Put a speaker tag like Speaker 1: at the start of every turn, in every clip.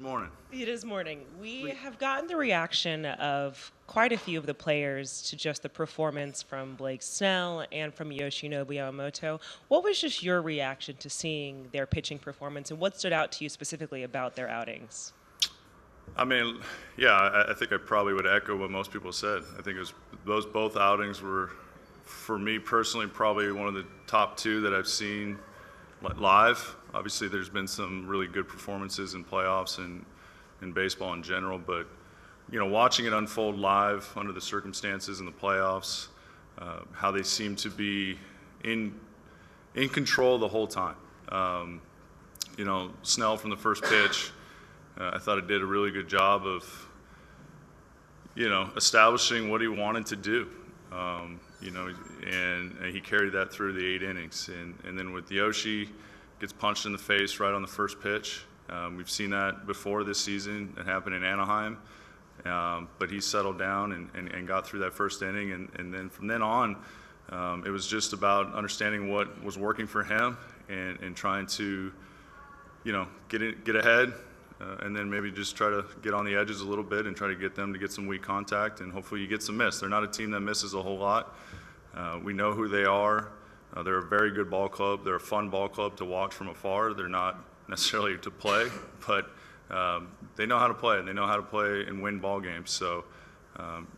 Speaker 1: morning.
Speaker 2: It is morning. We have gotten the reaction of quite a few of the players to just the performance from Blake Snell and from Yoshinobu Yamamoto. What was just your reaction to seeing their pitching performance, and what stood out to you specifically about their outings?
Speaker 1: I mean, yeah, I think I probably would echo what most people said. I think both outings were, for me personally, probably one of the top two that I've seen live. Obviously, there's been some really good performances in playoffs and in baseball in general, but watching it unfold live under the circumstances in the playoffs, how they seem to be in control the whole time. Snell from the first pitch, I thought it did a really good job of establishing what he wanted to do. And he carried that through the 8 innings. And then with Yoshi, gets punched in the face right on the first pitch. We've seen that before this season. It happened in Anaheim. But he settled down and got through that first inning. And then from then on, it was just about understanding what was working for him and trying to, get ahead. And then maybe just try to get on the edges a little bit and try to get them to get some weak contact, and hopefully you get some miss. They're not a team that misses a whole lot. We know who they are. They're a very good ball club. They're a fun ball club to watch from afar. They're not necessarily to play, but they know how to play, and they know how to play and win ball games. So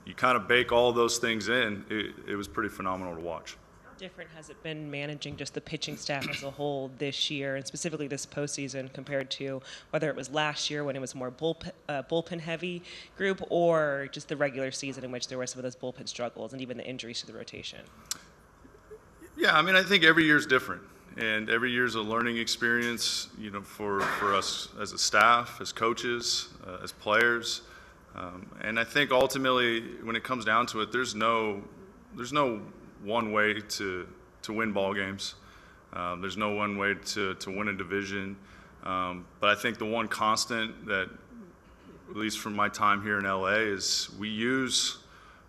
Speaker 1: you kind of bake all those things in. It was pretty phenomenal to watch.
Speaker 2: Different has it been managing just the pitching staff as a whole this year, and specifically this postseason, compared to whether it was last year when it was more bullpen heavy group, or just the regular season in which there were some of those bullpen struggles and even the injuries to the rotation?
Speaker 1: Yeah, I mean, I think every year is different, and every year is a learning experience, for us as a staff, as coaches, as players. And I think ultimately, when it comes down to it, there's no one way to win ball games. There's no one way to win a division. But I think the one constant that, at least from my time here in LA, is we use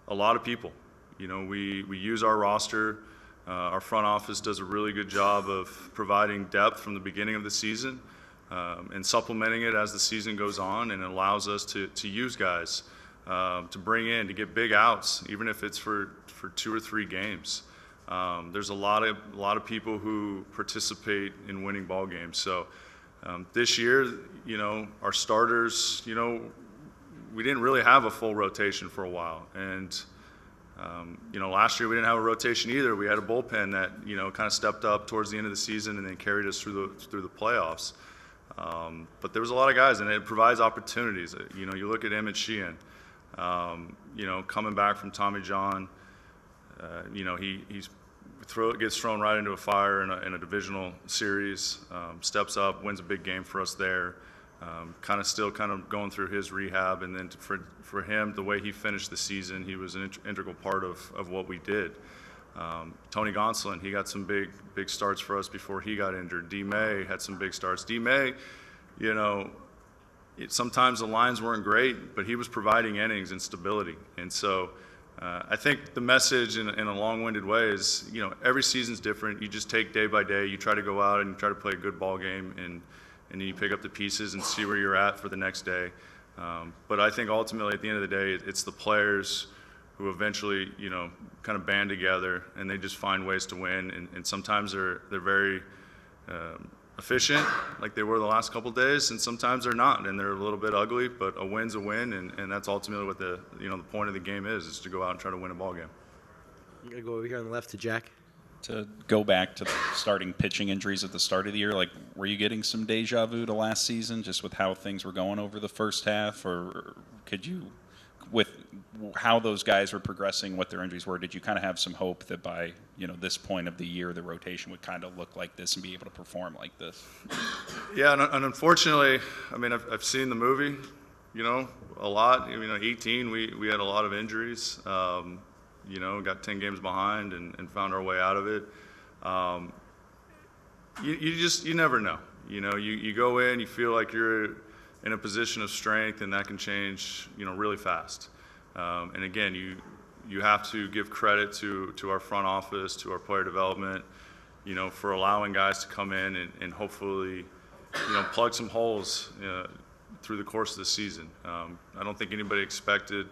Speaker 1: a lot of people. We use our roster. Our front office does a really good job of providing depth from the beginning of the season and supplementing it as the season goes on, and it allows us to use guys to bring in, to get big outs, even if it's for 2 or 3 games. There's a lot of people who participate in winning ball games. So this year, our starters, we didn't really have a full rotation for a while, and last year we didn't have a rotation either. We had a bullpen that kind of stepped up towards the end of the season and then carried us through the playoffs. But there was a lot of guys, and it provides opportunities. You look at Emmett Sheehan. Coming back from Tommy John, gets thrown right into a fire in a divisional series, steps up, wins a big game for us there, still going through his rehab, and then for him, the way he finished the season, he was an integral part of what we did. Tony Gonsolin, he got some big starts for us before he got injured. D. May had some big starts. D. May, sometimes the lines weren't great, but he was providing innings and stability. And so I think the message in a long-winded way is, every season's different. You just take day by day. You try to go out and you try to play a good ball game, and then you pick up the pieces and see where you're at for the next day. But I think ultimately, at the end of the day, it's the players who eventually, kind of band together, and they just find ways to win. And sometimes they're very efficient, like they were the last couple of days, and sometimes they're not, and they're a little bit ugly. But a win's a win, and that's ultimately what the point of the game is to go out and try to win a ball game.
Speaker 3: I'm gonna go over here on the left to Jack.
Speaker 4: To go back to the starting pitching injuries at the start of the year, were you getting some deja vu to last season, just with how things were going over the first half, or could you, with how those guys were progressing, what their injuries were, did you kind of have some hope that by this point of the year, the rotation would kind of look like this and be able to perform like this?
Speaker 1: Yeah, and unfortunately, I mean, I've seen the movie, a lot. 18, we had a lot of injuries. Got 10 games behind and found our way out of it. You never know. You go in, you feel like you're in a position of strength, and that can change, really fast. And again, you have to give credit to our front office, to our player development, for allowing guys to come in and hopefully, plug some holes, through the course of the season. I don't think anybody expected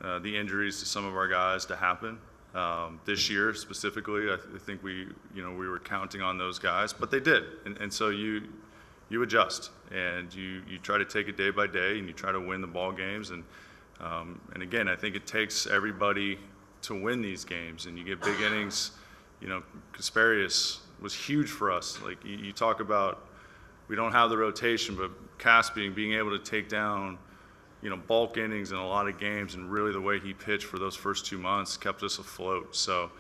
Speaker 1: the injuries to some of our guys to happen this year specifically. I think we were counting on those guys, but they did, and so you adjust and you try to take it day by day and you try to win the ball games and again, I think it takes everybody to win these games, and you get big innings. Kasperius was huge for us. Like you talk about, we don't have the rotation, but Caspian being able to take down, bulk innings in a lot of games, and really the way he pitched for those first 2 months kept us afloat. So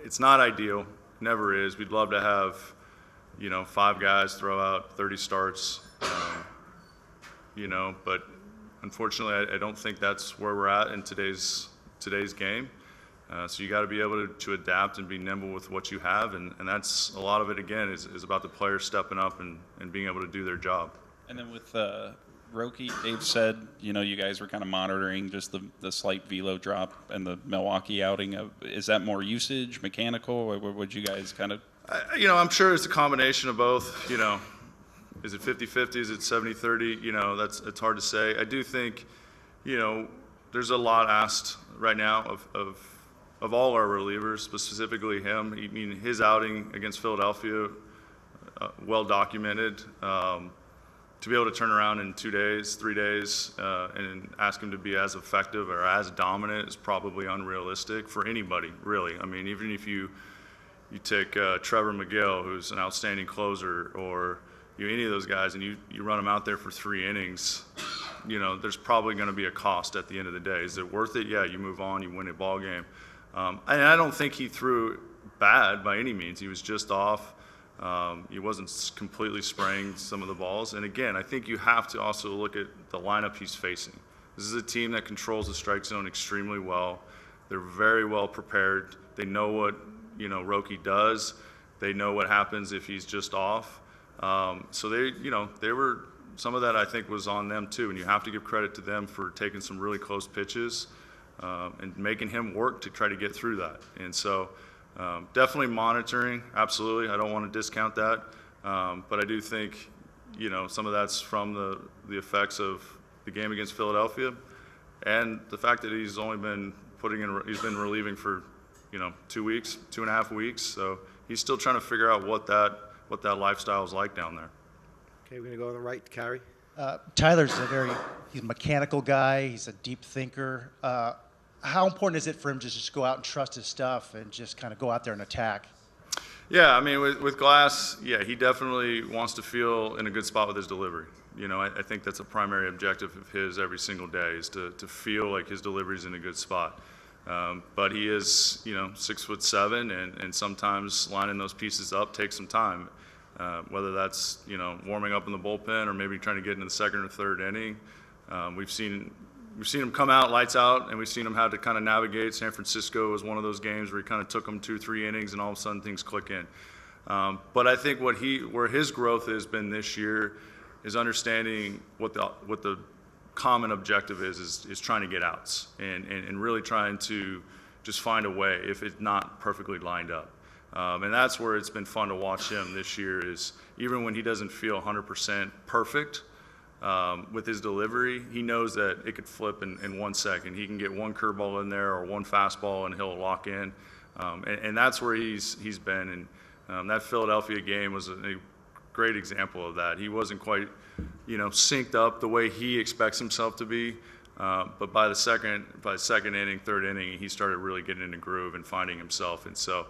Speaker 1: it's not ideal, never is. We'd love to have, 5 guys throw out 30 starts, but unfortunately, I don't think that's where we're at in today's game. So you got to be able to adapt and be nimble with what you have, and that's a lot of it. Again, is about the players stepping up and being able to do their job.
Speaker 4: And then with Roki, Dave said, you guys were kind of monitoring just the slight velo drop and the Milwaukee outing. Is that more usage, mechanical, or would you guys kind of?
Speaker 1: I'm sure it's a combination of both. Is it 50-50? Is it 70-30? It's hard to say. I do think, there's a lot asked right now of all our relievers, specifically him. I mean, his outing against Philadelphia, well documented. To be able to turn around in 2 days, 3 days, and ask him to be as effective or as dominant is probably unrealistic for anybody, really. I mean, even if you take Trevor McGill, who's an outstanding closer, or any of those guys, and you run them out there for 3 innings, there's probably going to be a cost at the end of the day. Is it worth it? Yeah, you move on, you win a ball game. And I don't think he threw bad by any means. He was just off. He wasn't completely spraying some of the balls. And again, I think you have to also look at the lineup he's facing. This is a team that controls the strike zone extremely well. They're very well prepared. They know what Roki does. They know what happens if he's just off. So they were, some of that I think was on them too, and you have to give credit to them for taking some really close pitches and making him work to try to get through that. And so definitely monitoring, absolutely. I don't want to discount that, but I do think some of that's from the effects of the game against Philadelphia, and the fact that he's only been he's been relieving for 2 weeks, 2.5 weeks. So he's still trying to figure out what that lifestyle is like down there.
Speaker 3: Okay, we're going to go on the right to Carrie.
Speaker 5: Tyler's he's a mechanical guy. He's a deep thinker. How important is it for him to just go out and trust his stuff and just kind of go out there and attack?
Speaker 1: Yeah, I mean, with Glass, yeah, he definitely wants to feel in a good spot with his delivery. I think that's a primary objective of his every single day, is to feel like his delivery's in a good spot. But he is, 6'7", and sometimes lining those pieces up takes some time. Whether that's, warming up in the bullpen or maybe trying to get into the second or third inning. We've seen him come out, lights out, and we've seen him have to kind of navigate. San Francisco was one of those games where he kind of took them 2-3 innings, and all of a sudden things click in. But I think where his growth has been this year is understanding what the common objective is trying to get outs and really trying to just find a way if it's not perfectly lined up. And that's where it's been fun to watch him this year, is even when he doesn't feel 100% perfect with his delivery, he knows that it could flip in 1 second. He can get one curveball in there or one fastball and he'll lock in. And that's where he's been. And that Philadelphia game was a great example of that. He wasn't quite, synced up the way he expects himself to be. But by the second inning, third inning, he started really getting in a groove and finding himself. And so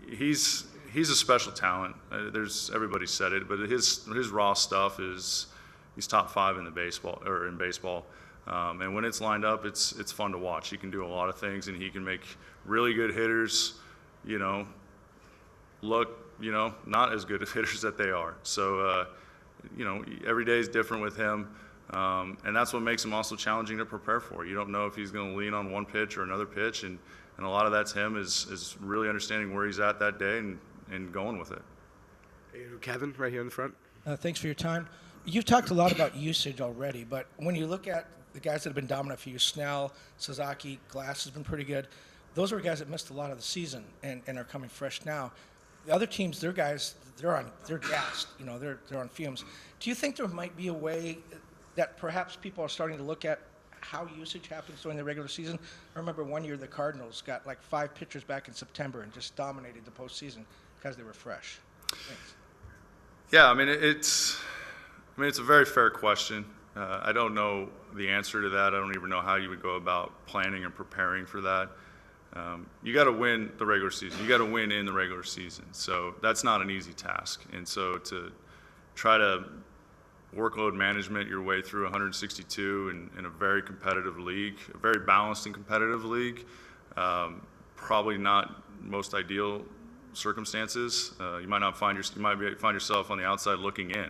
Speaker 1: he's a special talent. Everybody said it, but his raw stuff he's top 5 in baseball. And when it's lined up, it's fun to watch. He can do a lot of things, and he can make really good hitters, look, not as good of hitters that they are. So, every day is different with him. And that's what makes him also challenging to prepare for. You don't know if he's going to lean on one pitch or another pitch, and a lot of that's him is really understanding where he's at that day and going with it.
Speaker 3: Kevin, right here in the front.
Speaker 6: Thanks for your time. You've talked a lot about usage already, but when you look at the guys that have been dominant for you, Snell, Sasaki, Glass has been pretty good. Those were guys that missed a lot of the season and are coming fresh now. the other teams, their guys, they're gassed. You know, they're on fumes. Do you think there might be a way that perhaps people are starting to look at how usage happens during the regular season? I remember one year the Cardinals got like 5 pitchers back in September and just dominated the postseason because they were fresh. Thanks.
Speaker 1: Yeah, I mean it's a very fair question. I don't know the answer to that. I don't even know how you would go about planning and preparing for that. You got to win the regular season. You got to win in the regular season. So that's not an easy task. And so to try to workload management your way through 162 in a very competitive league, a very balanced and competitive league, probably not most ideal circumstances. You might find yourself on the outside looking in.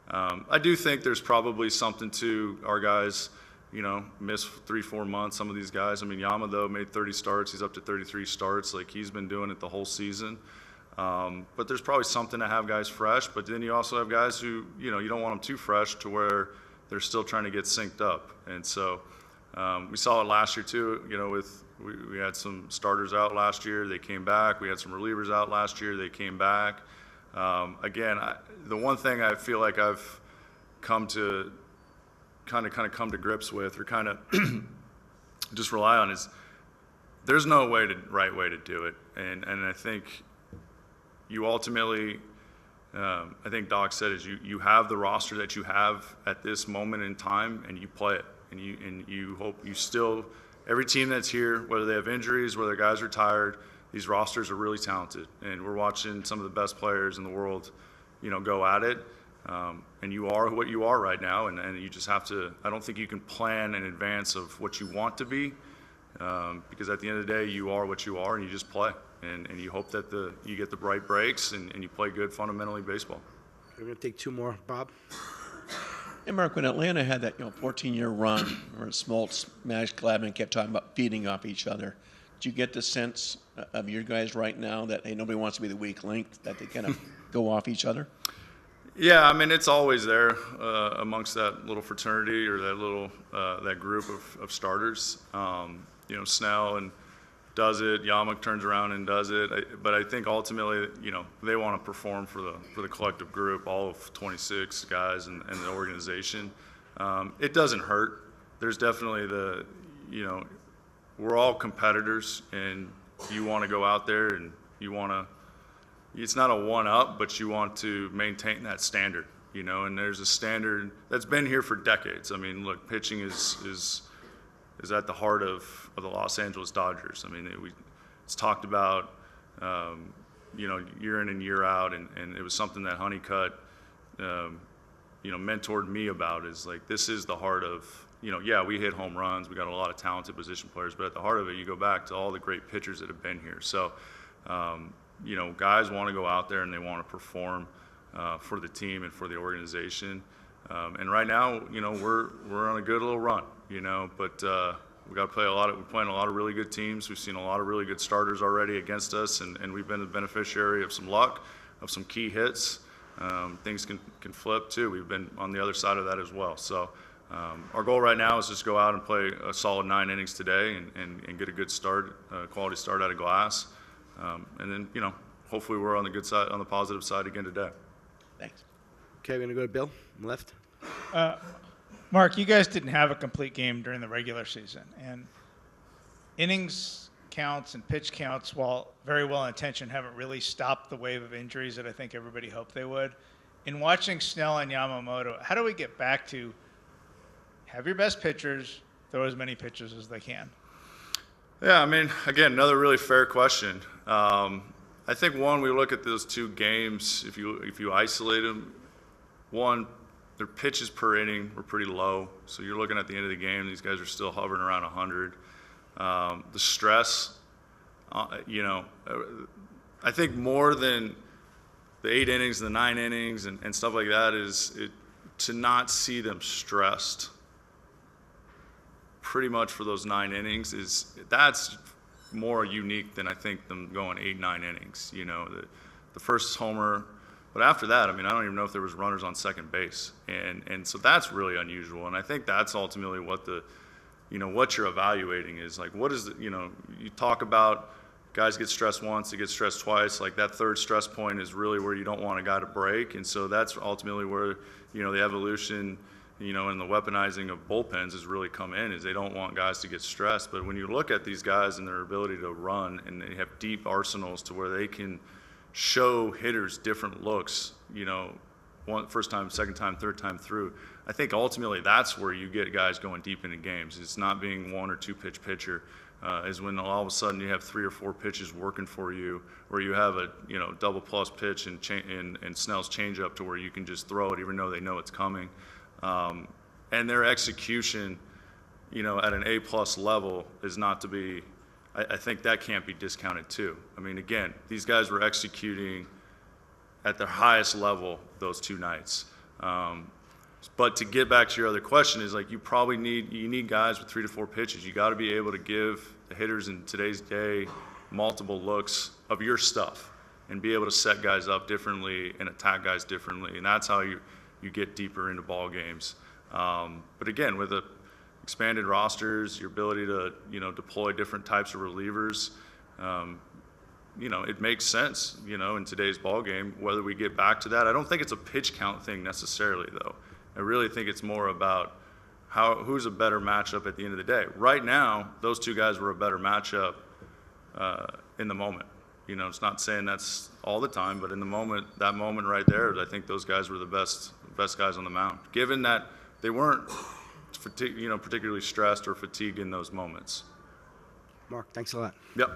Speaker 1: I do think there's probably something to our guys, you know, miss 3-4 months. Some of these guys, I mean, Yamamoto made 30 starts. He's up to 33 starts. Like, he's been doing it the whole season. But there's probably something to have guys fresh. But then you also have guys who, you know, you don't want them too fresh to where they're still trying to get synced up. And so we saw it last year too. You know, we had some starters out last year. They came back. We had some relievers out last year. They came back. Again, the one thing I feel like I've come to kind of come to grips with, or kind of just rely on, is there's no right way to do it. And I think you ultimately, I think Doc said, is you have the roster that you have at this moment in time, and you play it, and you hope you still, every team that's here, whether they have injuries, whether guys are tired, these rosters are really talented, and we're watching some of the best players in the world, you know, go at it. And you are what you are right now, and you just have to, I don't think you can plan in advance of what you want to be, because at the end of the day, you are what you are, and you just play. And you hope that you get the right breaks, and you play good fundamentally baseball.
Speaker 3: We're going to take 2 more. Bob?
Speaker 7: Hey, Mark, when Atlanta had that 14-year run where Smoltz, Maddox, Gladman kept talking about feeding off each other, do you get the sense of your guys right now that, hey, nobody wants to be the weak link, that they kind of go off each other?
Speaker 1: Yeah, I mean, it's always there amongst that little fraternity, or that little that group of starters. You know, Snell and does it. Yamamoto turns around and does it. But I think ultimately, you know, they want to perform for the collective group, all of 26 guys and the organization. It doesn't hurt. There's definitely you know, we're all competitors, and you want to go out there and you want to. It's not a one-up, but you want to maintain that standard, you know. And there's a standard that's been here for decades. I mean, look, pitching is at the heart of the Los Angeles Dodgers. I mean, it's talked about, you know, year in and year out, and it was something that Honeycutt, you know, mentored me about. Is like, this is the heart of, you know, yeah, we hit home runs, we got a lot of talented position players, but at the heart of it, you go back to all the great pitchers that have been here. So, you know, guys want to go out there and they want to perform for the team and for the organization. And right now, you know, we're on a good little run, you know, but we got to play we're playing a lot of really good teams. We've seen a lot of really good starters already against us, and we've been the beneficiary of some luck, of some key hits. Things can flip too. We've been on the other side of that as well. So our goal right now is just go out and play a solid 9 innings today and get a good start, quality start out of Glass. And then, you know, hopefully we're on the good side, on the positive side again today.
Speaker 7: Thanks.
Speaker 3: Okay, we're going to go to Bill on the left.
Speaker 8: Mark, you guys didn't have a complete game during the regular season, and innings counts and pitch counts, while very well intentioned, haven't really stopped the wave of injuries that I think everybody hoped they would. In watching Snell and Yamamoto, how do we get back to have your best pitchers throw as many pitches as they can?
Speaker 1: Yeah, I mean, again, another really fair question. I think, one, we look at those 2 games, if you isolate them, one, their pitches per inning were pretty low. So you're looking at the end of the game, these guys are still hovering around 100. The stress, you know, I think more than the 8 innings, the 9 innings, and stuff like that, is to not see them stressed pretty much for those 9 innings, that's more unique than I think them going 8-9 innings. You know, the first homer, but after that, I mean, I don't even know if there was runners on second base, and so that's really unusual. And I think that's ultimately what you know, what you're evaluating is like, what is you know, you talk about guys get stressed once, they get stressed twice. Like that third stress point is really where you don't want a guy to break, and so that's ultimately where the evolution, and the weaponizing of bullpens has really come in. Is they don't want guys to get stressed, but when you look at these guys and their ability to run, and they have deep arsenals to where they can show hitters different looks, first time, second time, third time through. I think ultimately that's where you get guys going deep into games. It's not being 1 or 2 pitch pitcher. Is when all of a sudden you have 3 or 4 pitches working for you, where you have a double plus pitch and Snell's changeup to where you can just throw it even though they know it's coming, and their execution, at an A+ level is not to be. I think that can't be discounted too. I mean, again, these guys were executing at their highest level those 2 nights. But to get back to your other question is like you need guys with 3 to 4 pitches. You got to be able to give the hitters in today's day multiple looks of your stuff and be able to set guys up differently and attack guys differently, and that's how you get deeper into ball games. But again, with the expanded rosters, your ability to deploy different types of relievers, it makes sense, in today's ball game. Whether we get back to that, I don't think it's a pitch count thing necessarily, though. I really think it's more about who's a better matchup at the end of the day. Right now, those 2 guys were a better matchup in the moment. It's not saying that's all the time, but in the moment, that moment right there, I think those guys were the best guys on the mound, given that they weren't particularly stressed or fatigued in those moments.
Speaker 3: Mark, thanks a lot.
Speaker 1: Yep.